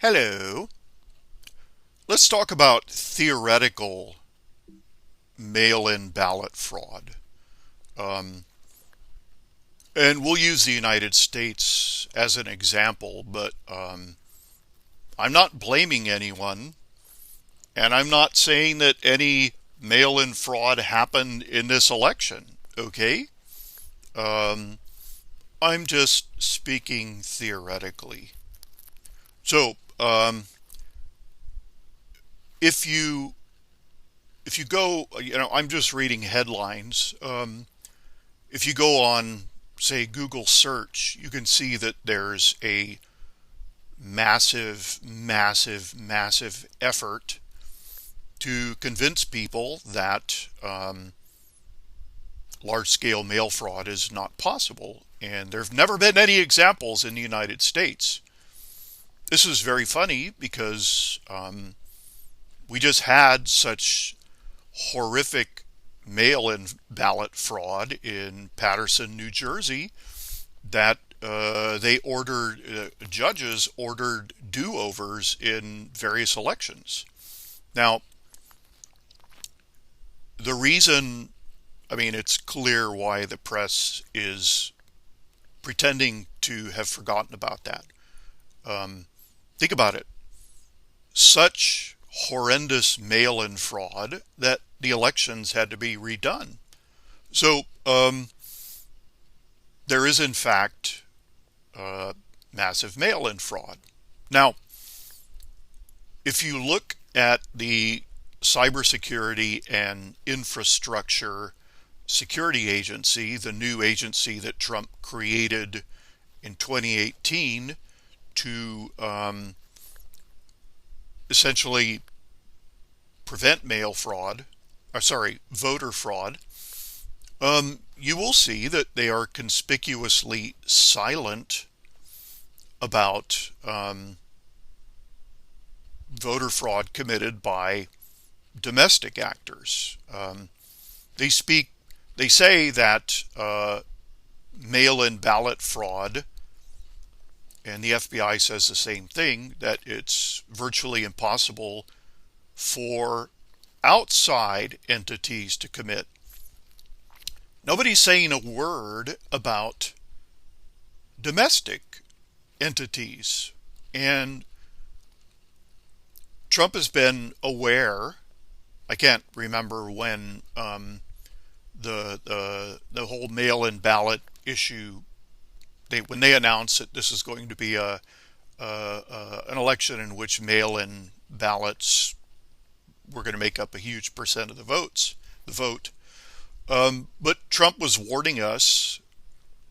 Hello. Let's talk about theoretical mail-in ballot fraud. Um, and we'll use the United States as an example, but I'm not blaming anyone, and I'm not saying that any mail-in fraud happened in this election, okay? Um, I'm just speaking theoretically. So, if you if you go, I'm just reading headlines. If you go on, say, Google search, you can see that there's a massive, massive, massive effort to convince people that large scale mail fraud is not possible. And there have never been any examples in the United States. This is very funny because we just had such horrific mail in ballot fraud in Paterson, New Jersey, that judges ordered do-overs in various elections. Now, the reason, it's clear why the press is pretending to have forgotten about that. Think about it. Such horrendous mail-in fraud that the elections had to be redone. So there is, in fact, massive mail-in fraud. Now, if you look at the Cybersecurity and Infrastructure Security Agency, the new agency that Trump created in 2018 to essentially prevent voter fraud, you will see that they are conspicuously silent about voter fraud committed by domestic actors. They say that mail-in ballot fraud, and the FBI says the same thing, that it's virtually impossible for outside entities to commit. Nobody's saying a word about domestic entities. And Trump has been aware. I can't remember when the whole mail-in ballot issue. When they announced that this is going to be an election in which mail-in ballots were going to make up a huge percent of the vote. But Trump was warning us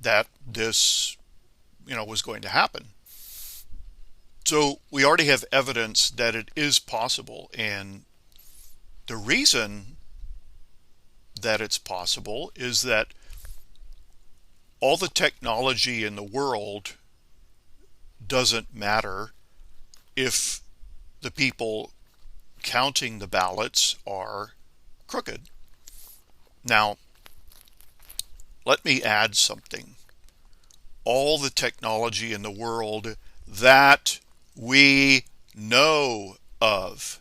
that this, was going to happen. So we already have evidence that it is possible, and the reason that it's possible is that all the technology in the world doesn't matter if the people counting the ballots are crooked. Now, let me add something. All the technology in the world that we know of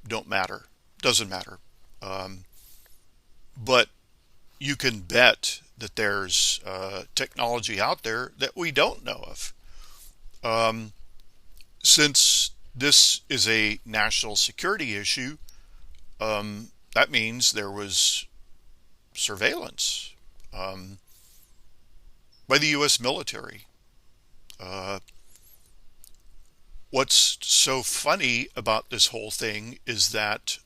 doesn't matter. But you can bet that there's technology out there that we don't know of. Since this is a national security issue, that means there was surveillance by the U.S. military. What's so funny about this whole thing is that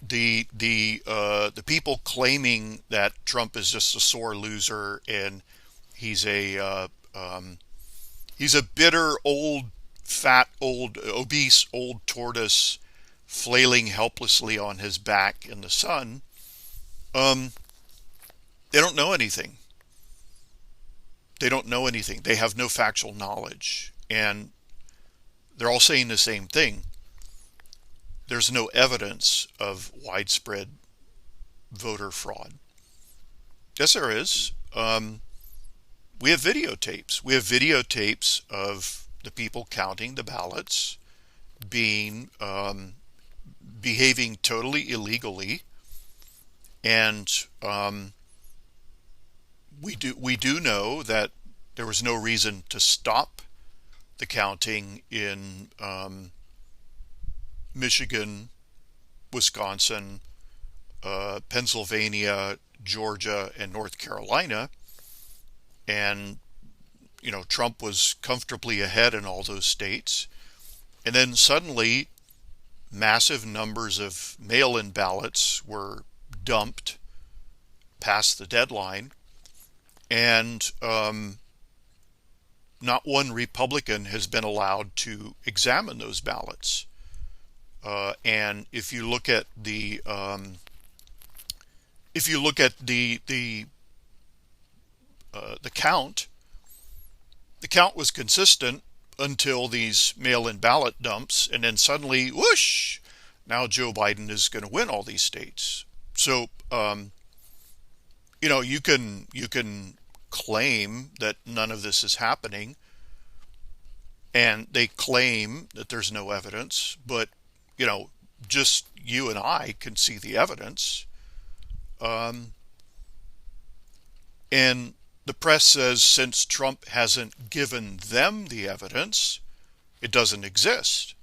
the people claiming that Trump is just a sore loser and he's a bitter old fat old obese old tortoise flailing helplessly on his back in the sun, they don't know anything. They don't know anything. They have no factual knowledge, and they're all saying the same thing. There's no evidence of widespread voter fraud. Yes, there is. We have videotapes. We have videotapes of the people counting the ballots being behaving totally illegally, and we do know that there was no reason to stop the counting in Michigan, Wisconsin, Pennsylvania, Georgia, and North Carolina. And, Trump was comfortably ahead in all those states. And then suddenly, massive numbers of mail-in ballots were dumped past the deadline. And not one Republican has been allowed to examine those ballots. And if you look at the count, the count was consistent until these mail-in ballot dumps, and then suddenly, whoosh! Now Joe Biden is going to win all these states. So, you can claim that none of this is happening, and they claim that there's no evidence, but just you and I can see the evidence. And the press says since Trump hasn't given them the evidence, it doesn't exist.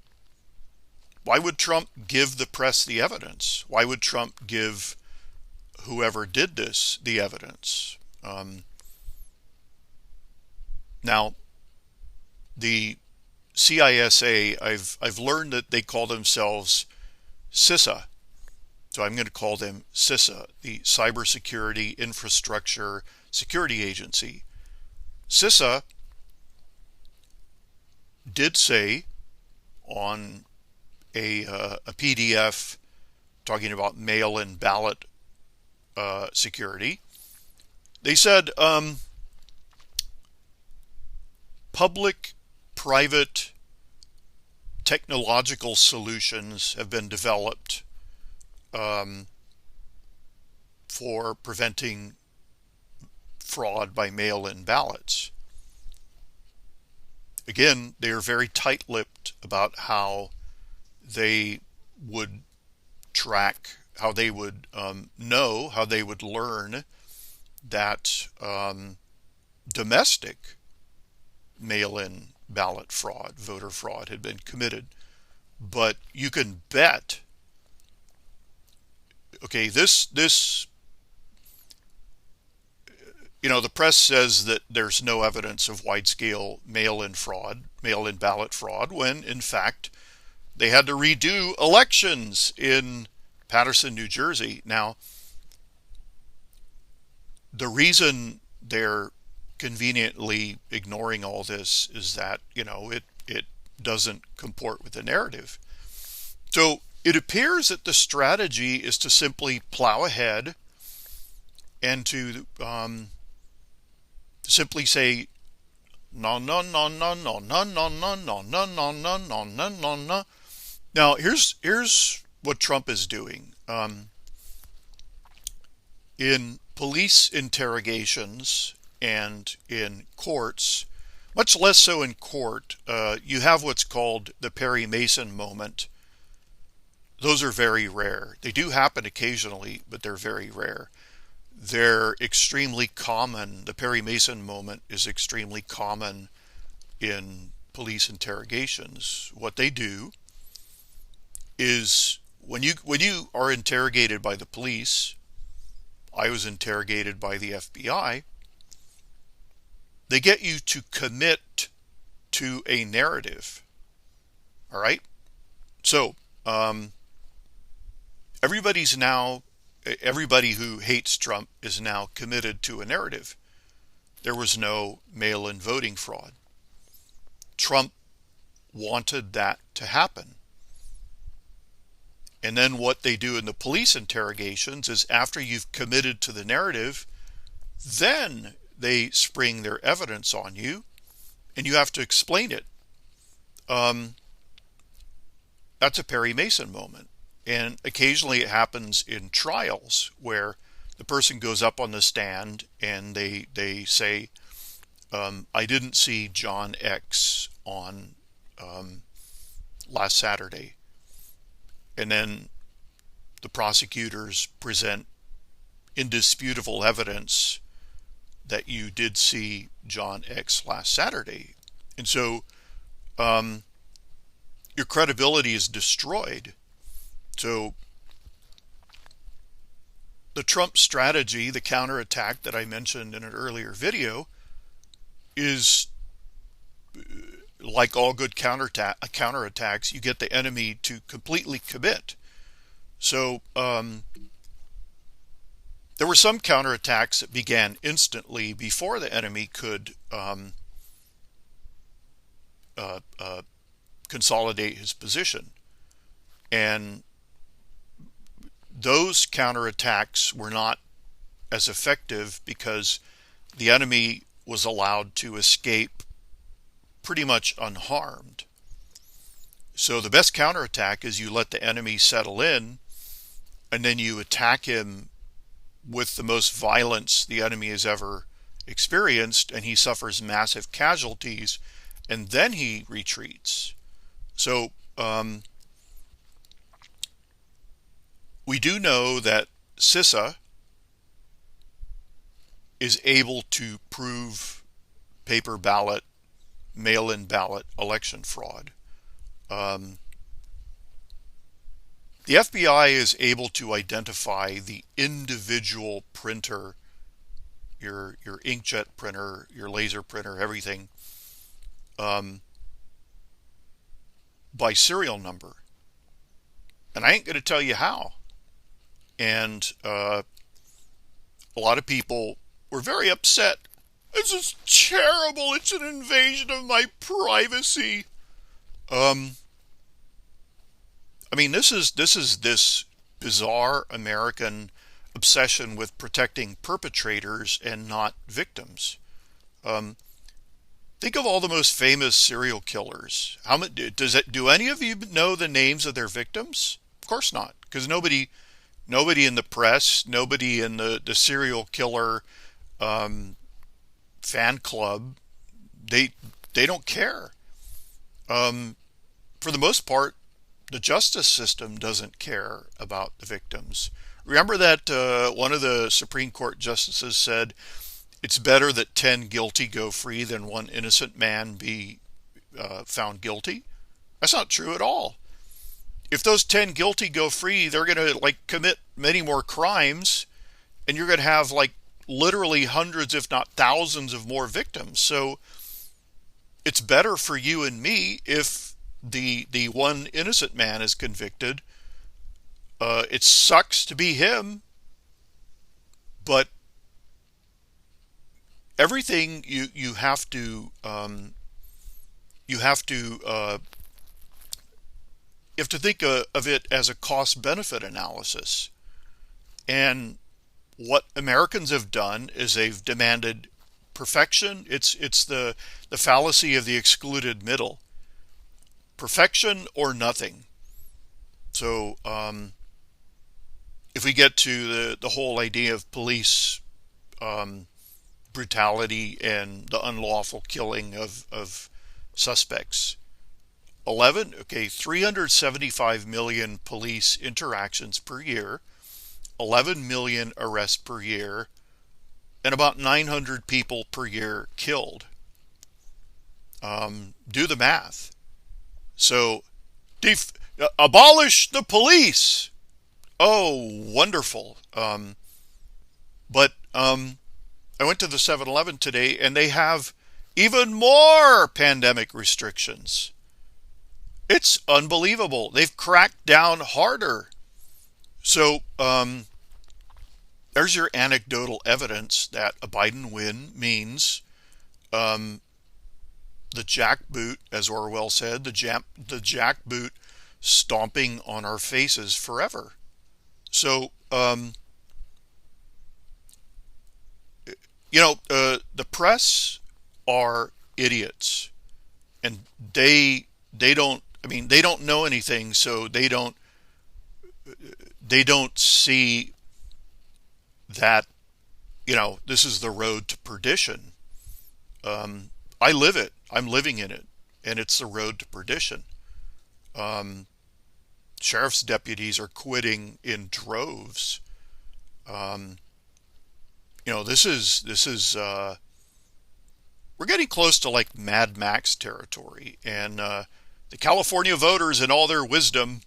Why would Trump give the press the evidence? Why would Trump give whoever did this the evidence? Now, the CISA, I've learned that they call themselves CISA. So I'm going to call them CISA, the Cybersecurity Infrastructure Security Agency. CISA did say on a PDF talking about mail-in ballot security, they said public-private technological solutions have been developed for preventing fraud by mail-in ballots. Again, they are very tight-lipped about how they would track, how they would know, how they would learn that domestic mail-in ballot fraud, voter fraud, had been committed. But you can bet, okay, this the press says that there's no evidence of wide-scale mail-in fraud, mail-in ballot fraud, when in fact they had to redo elections in Paterson, New Jersey. Now, the reason they're conveniently ignoring all this is that, it doesn't comport with the narrative. So it appears that the strategy is to simply plow ahead and to simply say, no, no, no, no, no, no, no, no, no, no, no, no, no, no, no, no. Now, here's what Trump is doing. In police interrogations and in courts, much less so in court, you have what's called the Perry Mason moment. Those are very rare. They do happen occasionally, but they're very rare. They're extremely common. The Perry Mason moment is extremely common in police interrogations. What they do is when you are interrogated by the police, I was interrogated by the FBI, they get you to commit to a narrative. All right? So, everybody who hates Trump is now committed to a narrative. There was no mail-in voting fraud. Trump wanted that to happen. And then what they do in the police interrogations is after you've committed to the narrative, then they spring their evidence on you and you have to explain it. That's a Perry Mason moment. And occasionally it happens in trials where the person goes up on the stand and they say, I didn't see John X on last Saturday. And then the prosecutors present indisputable evidence that you did see John X last Saturday. And so your credibility is destroyed. So the Trump strategy, the counterattack that I mentioned in an earlier video, is like all good counterattacks, you get the enemy to completely commit. So there were some counterattacks that began instantly before the enemy could consolidate his position. And those counterattacks were not as effective because the enemy was allowed to escape pretty much unharmed. So the best counterattack is you let the enemy settle in, and then you attack him with the most violence the enemy has ever experienced, and he suffers massive casualties, and then he retreats. So we do know that CISA is able to prove paper ballot, mail-in ballot election fraud. The FBI is able to identify the individual printer, your inkjet printer, your laser printer, everything, by serial number. And I ain't going to tell you how. And a lot of people were very upset. This is terrible. It's an invasion of my privacy. I mean, this is this bizarre American obsession with protecting perpetrators and not victims. Think of all the most famous serial killers. Do any of you know the names of their victims? Of course not, because nobody in the press, nobody in the serial killer fan club, they don't care. For the most part, the justice system doesn't care about the victims. Remember that one of the Supreme Court justices said, it's better that 10 guilty go free than one innocent man be found guilty? That's not true at all. If those 10 guilty go free, they're going to commit many more crimes, and you're going to have literally hundreds, if not thousands, of more victims. So it's better for you and me if the one innocent man is convicted. It sucks to be him, but everything you have to think of it as a cost-benefit analysis. And what Americans have done is they've demanded perfection. It's the fallacy of the excluded middle. Perfection or nothing. So if we get to the whole idea of police brutality and the unlawful killing of suspects, 375 million police interactions per year, 11 million arrests per year, and about 900 people per year killed. Do the math. So, abolish the police. Oh, wonderful. But I went to the 7-Eleven today, and they have even more pandemic restrictions. It's unbelievable. They've cracked down harder. So, there's your anecdotal evidence that a Biden win means the jackboot, as Orwell said, the jackboot stomping on our faces forever. So, the press are idiots, and they don't know anything, so they don't see that, this is the road to perdition. I live it. I'm living in it. and it's the road to perdition. Um, Sheriff's deputies are quitting in droves. Um, this is we're getting close to like Mad Max territory, and the California voters, in all their wisdom,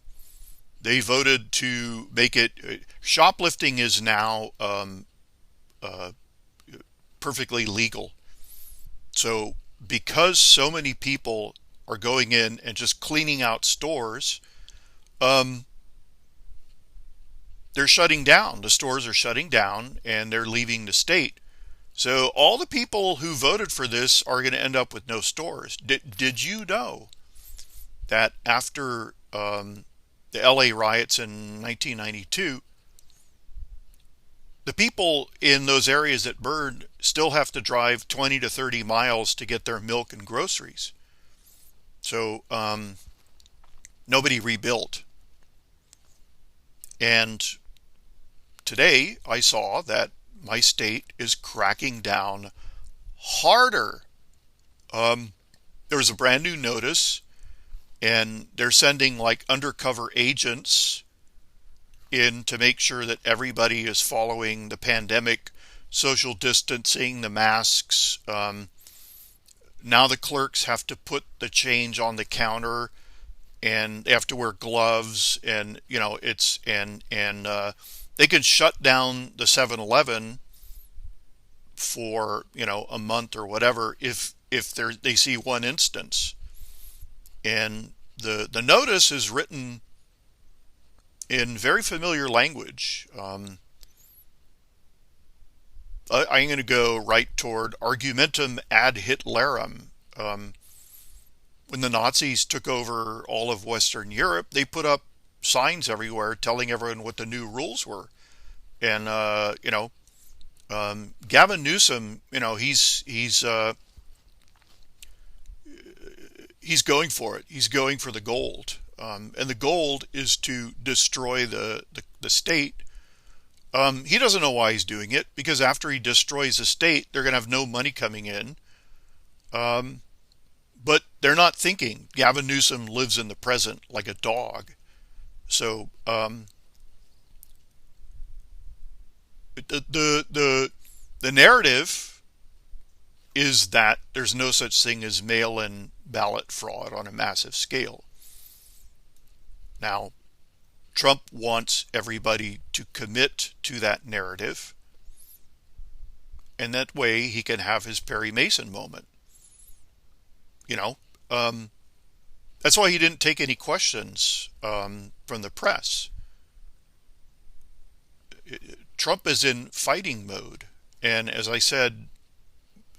they voted to make it. Shoplifting is now uh, perfectly legal. So because so many people are going in and just cleaning out stores, um, they're shutting down. The stores are shutting down, and they're leaving the state. So all the people who voted for this are going to end up with no stores. Did you know that after the LA riots in 1992, the people in those areas that burned still have to drive 20 to 30 miles to get their milk and groceries? So nobody rebuilt. And today I saw that my state is cracking down harder. There was a brand new notice, and they're sending like undercover agents in to make sure that everybody is following the pandemic social distancing, the masks. Now the clerks have to put the change on the counter, and they have to wear gloves, and it's and they can shut down the 7-Eleven for a month or whatever if they see one instance. And the notice is written in very familiar language. I'm going to go right toward argumentum ad Hitlerum. When the Nazis took over all of Western Europe, they put up signs everywhere telling everyone what the new rules were. And Gavin Newsom, he's going for it. He's going for the gold, and the gold is to destroy the state. He doesn't know why he's doing it, because after he destroys the state, they're going to have no money coming in. But they're not thinking. Gavin Newsom lives in the present like a dog. So the narrative is that there's no such thing as mail-in ballot fraud on a massive scale. Now, Trump wants everybody to commit to that narrative, and that way he can have his Perry Mason moment. That's why he didn't take any questions from the press. Trump is in fighting mode, and as I said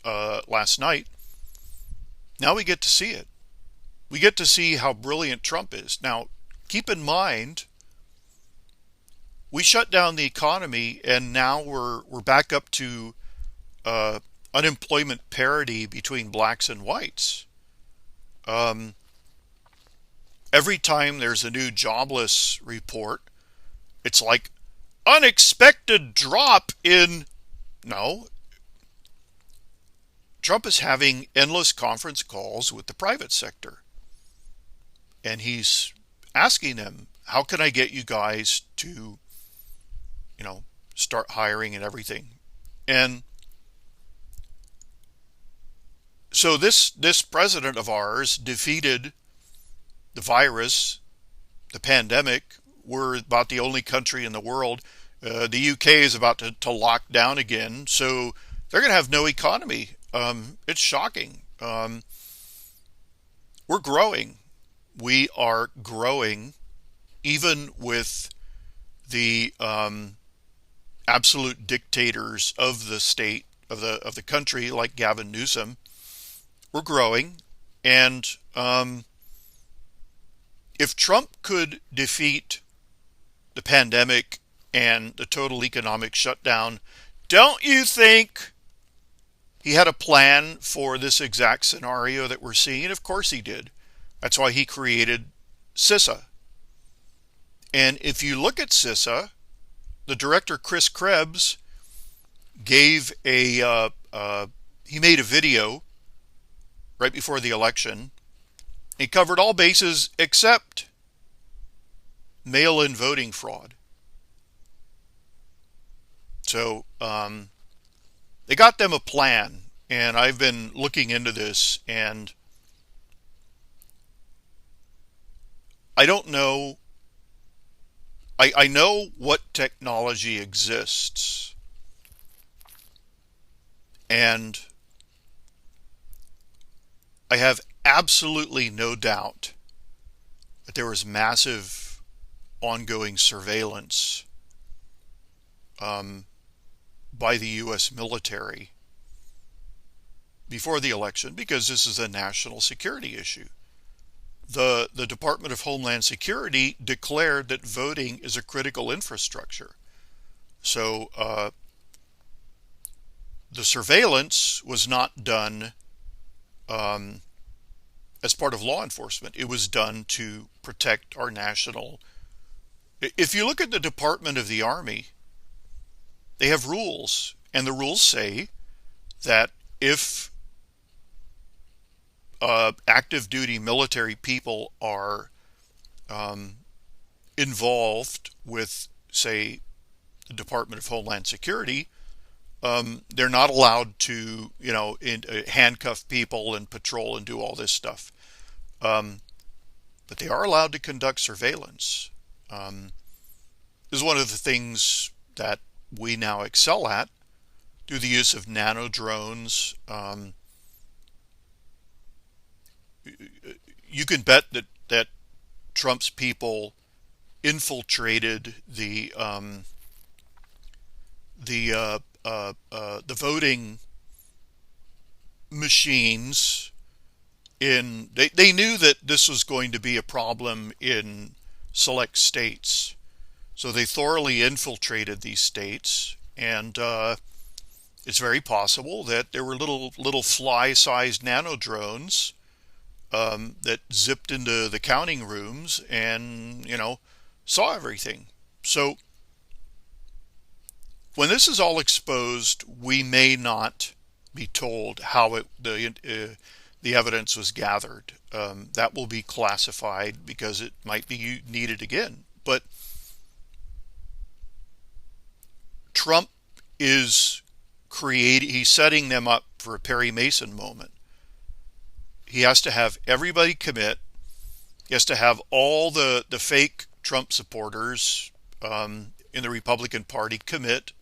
last night, now we get to see it. We get to see how brilliant Trump is. Now, keep in mind, we shut down the economy, and now we're back up to unemployment parity between blacks and whites. Every time there's a new jobless report, it's like unexpected drop in. No. Trump is having endless conference calls with the private sector. And he's asking them, how can I get you guys to, start hiring and everything? And so this president of ours defeated the virus, the pandemic. We're about the only country in the world. The UK is about to lock down again, so they're going to have no economy. It's shocking. We're growing. We are growing, even with the absolute dictators of the state, of the country, like Gavin Newsom. We're growing, and if Trump could defeat the pandemic and the total economic shutdown, don't you think he had a plan for this exact scenario that we're seeing? Of course he did. That's why he created CISA. And if you look at CISA, the director, Chris Krebs, gave he made a video right before the election, It covered all bases except mail-in voting fraud. So they got them a plan, and I've been looking into this, and I don't know. I know what technology exists, and I have absolutely no doubt that there was massive ongoing surveillance um, by the U.S. military before the election because this is a national security issue. The Department of Homeland Security declared that voting is a critical infrastructure. So the surveillance was not done um, as part of law enforcement. It was done to protect our national. If you look at the Department of the Army, they have rules, and the rules say that if active duty military people are um, involved with, say, the Department of Homeland Security, they're not allowed to, handcuff people and patrol and do all this stuff. Um, but they are allowed to conduct surveillance. Um, this is one of the things that we now excel at through the use of nano drones. You can bet that Trump's people infiltrated the voting machines. They knew that this was going to be a problem in select states, so they thoroughly infiltrated these states, and it's very possible that there were little fly-sized nano drones that zipped into the counting rooms and saw everything. So when this is all exposed, we may not be told how the evidence was gathered. That will be classified because it might be needed again. But Trump is he's setting them up for a Perry Mason moment. He has to have everybody commit. He has to have all the fake Trump supporters in the Republican Party commit.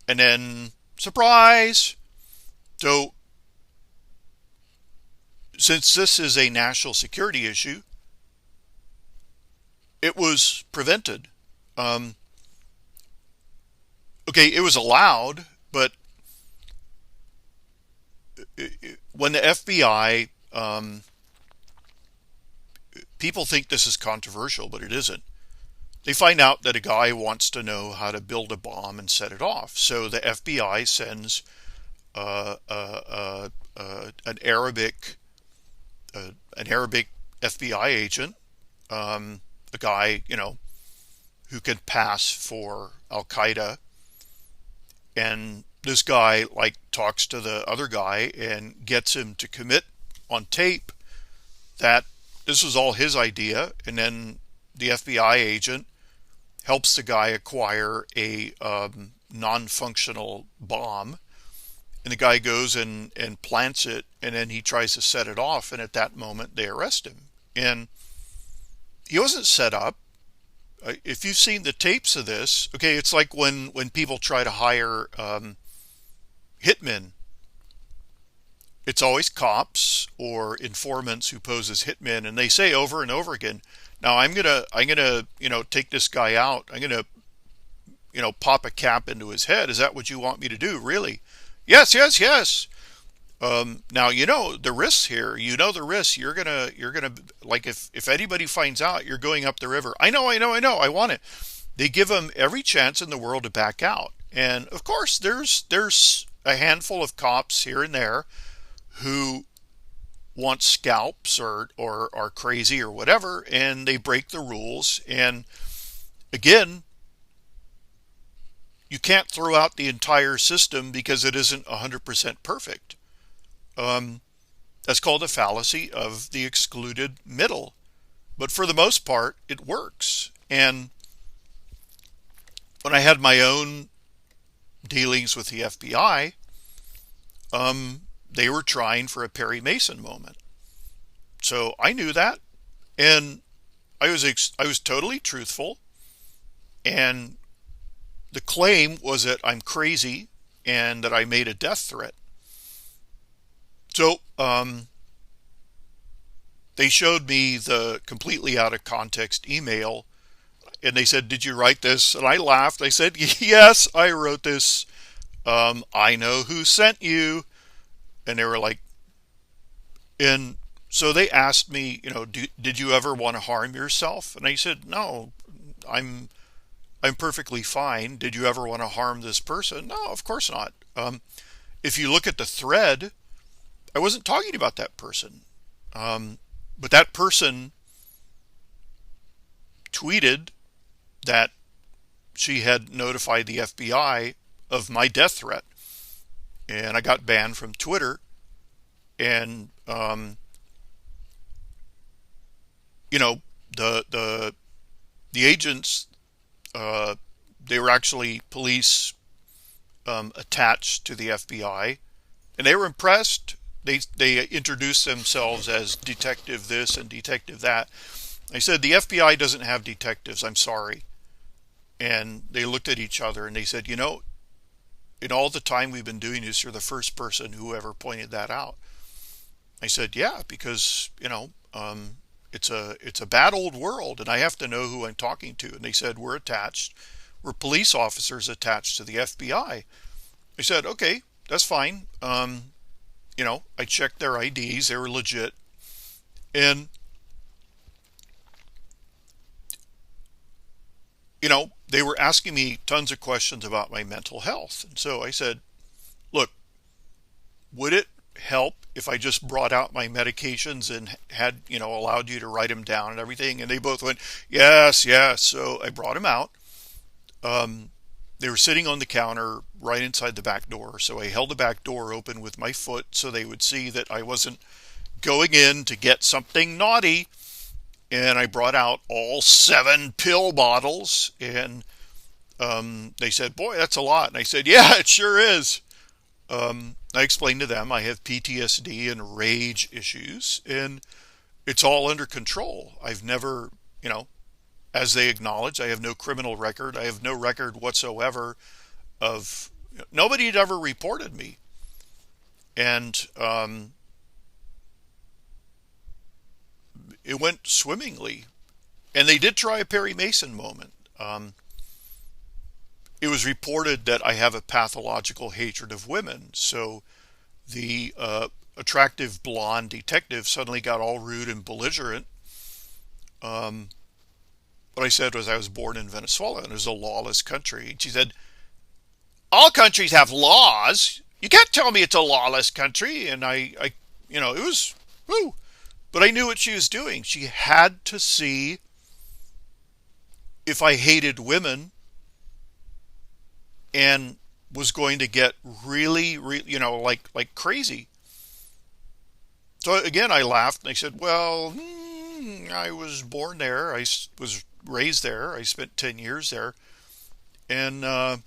And then, surprise! So, since this is a national security issue, it was prevented. Okay, it was allowed, but when the FBI, people think this is controversial, but it isn't. They find out that a guy wants to know how to build a bomb and set it off. So the FBI sends an Arabic FBI agent, a guy who can pass for Al Qaeda, and this guy talks to the other guy and gets him to commit on tape that this was all his idea, and then the FBI agent helps the guy acquire a non-functional bomb, and the guy goes and plants it, and then he tries to set it off, and at that moment they arrest him. And he wasn't set up. If you've seen the tapes of this, okay, it's like when people try to hire hitmen. It's always cops or informants who pose as hitmen, and they say over and over again, "Now I'm gonna take this guy out. I'm gonna pop a cap into his head. Is that what you want me to do? Really? Yes, yes, yes." Now the risks here. The risks. You're gonna if anybody finds out, you're going up the river. I know. I want it. They give them every chance in the world to back out, and of course there's a handful of cops here and there who want scalps or are crazy or whatever, and they break the rules. And again, you can't throw out the entire system because it isn't 100% perfect. That's called the fallacy of the excluded middle. But for the most part, it works. And when I had my own dealings with the FBI, they were trying for a Perry Mason moment. So I knew that, and I was totally truthful. And the claim was that I'm crazy and that I made a death threat. So they showed me the completely out of context email, and they said, "Did you write this?" And I laughed. I said, "Yes, I wrote this. I know who sent you." And they were like, and so they asked me, did you ever want to harm yourself? And I said, no, I'm I'm perfectly fine. Did you ever want to harm this person? No, of course not. If you look at the thread, I wasn't talking about that person. Um, but that person tweeted that she had notified the FBI of my death threat, and I got banned from Twitter. And you know, the agents, uh, they were actually police attached to the FBI, and they were impressed. They introduced themselves as detective this and detective that. I said, the FBI doesn't have detectives. I'm sorry. And they looked at each other and they said, in all the time we've been doing this, you're the first person who ever pointed that out. I said, yeah, because it's a bad old world, and I have to know who I'm talking to. And they said, we're police officers attached to the FBI. I said, okay, that's fine. I checked their IDs; they were legit, and they were asking me tons of questions about my mental health. And so I said, look, would it help if I just brought out my medications and had, allowed you to write them down and everything? And they both went, yes, yes. So I brought them out. Um, they were sitting on the counter right inside the back door. So I held the back door open with my foot so they would see that I wasn't going in to get something naughty. And I brought out all 7 pill bottles, and they said, boy, that's a lot. And I said, yeah, it sure is. I explained to them I have PTSD and rage issues, and it's all under control. I've never, as they acknowledge, I have no criminal record. I have no record whatsoever of, nobody had ever reported me. And it went swimmingly. And they did try a Perry Mason moment. It was reported that I have a pathological hatred of women. So the attractive blonde detective suddenly got all rude and belligerent. Um, what I said was I was born in Venezuela and it was a lawless country. And she said, all countries have laws. You can't tell me it's a lawless country. And it was, woo. But I knew what she was doing. She had to see if I hated women and was going to get really, really, like crazy. So again, I laughed and I said, well, I was born there. I was raised there. I spent 10 years there. And it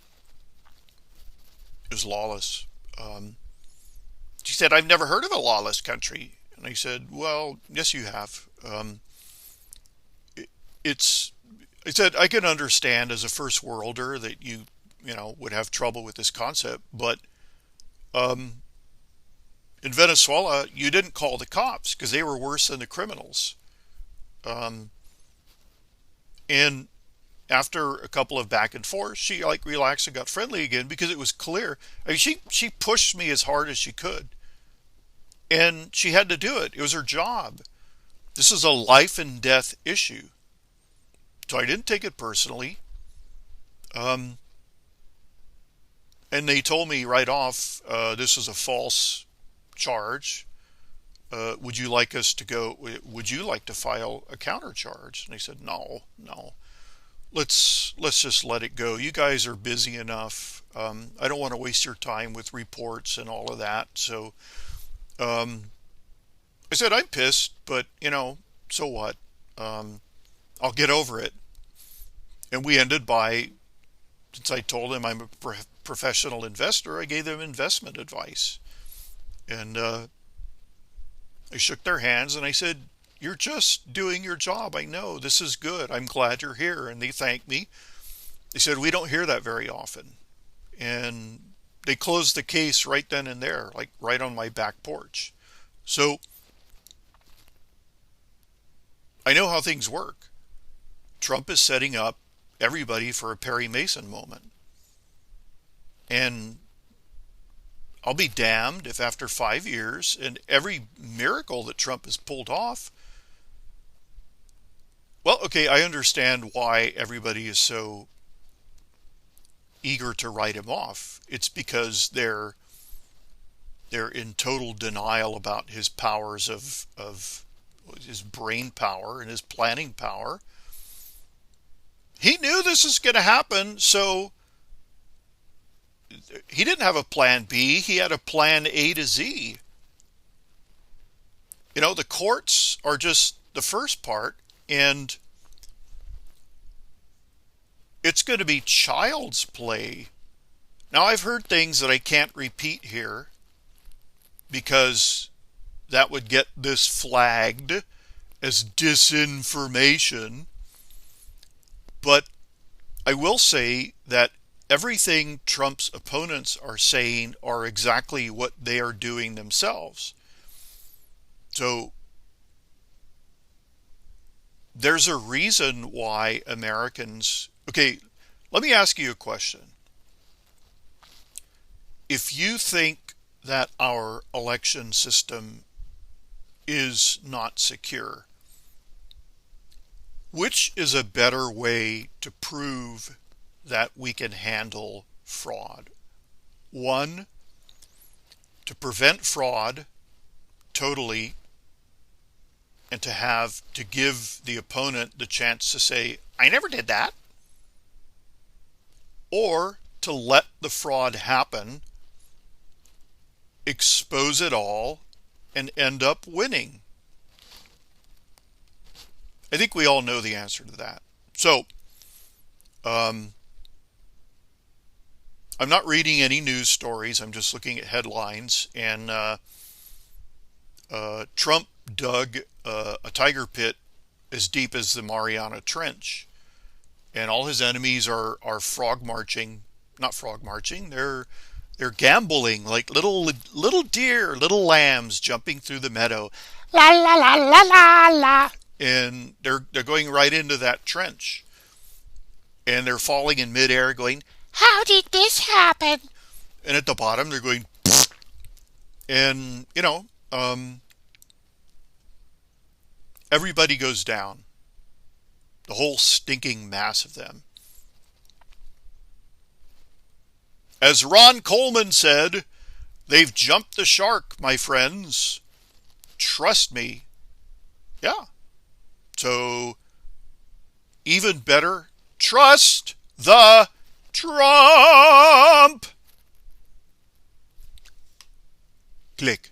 was lawless. She said, I've never heard of a lawless country. And I said, well, yes, you have. It, it's, I said, I can understand as a first worlder that you would have trouble with this concept, but um, in Venezuela, you didn't call the cops because they were worse than the criminals. Um, and after a couple of back and forth, she like relaxed and got friendly again because it was clear. I mean, she pushed me as hard as she could, and she had to do it. It was her job. This is a life and death issue, so I didn't take it personally. Um, and they told me right off, this is a false charge. Would you like us to go? Would you like to file a counter charge? And I said, no, no. Let's just let it go. You guys are busy enough. I don't want to waste your time with reports and all of that. So, um, I said, I'm pissed, but, so what? Um, I'll get over it. And we ended by, since I told him I'm a professional investor, I gave them investment advice. And I shook their hands and I said, you're just doing your job. I know this is good. I'm glad you're here. And they thanked me. They said, we don't hear that very often. And they closed the case right then and there, like right on my back porch. So I know how things work. Trump is setting up everybody for a Perry Mason moment. And I'll be damned if after 5 years and every miracle that Trump has pulled off, well, okay, I understand why everybody is so eager to write him off. It's because they're in total denial about his powers of his brain power and his planning power. He knew this was going to happen, so he didn't have a plan B. He had a plan A to Z. The courts are just the first part, and it's going to be child's play. Now, I've heard things that I can't repeat here because that would get this flagged as disinformation. But I will say that everything Trump's opponents are saying are exactly what they are doing themselves. So there's a reason why Americans... Okay, let me ask you a question. If you think that our election system is not secure, which is a better way to prove that we can handle fraud? One, to prevent fraud totally and to give the opponent the chance to say, I never did that. Or to let the fraud happen, expose it all, and end up winning. I think we all know the answer to that. So, I'm not reading any news stories. I'm just looking at headlines. And Trump dug a tiger pit as deep as the Mariana Trench. And all his enemies are frog marching. Not frog marching. They're gambling like little deer, little lambs jumping through the meadow. La la la la la la. And they're going right into that trench. And they're falling in midair going, how did this happen? And at the bottom they're going, pfft. And, everybody goes down. The whole stinking mass of them. As Ron Coleman said, they've jumped the shark, my friends. Trust me. Yeah. So, even better, trust the Trump. Click.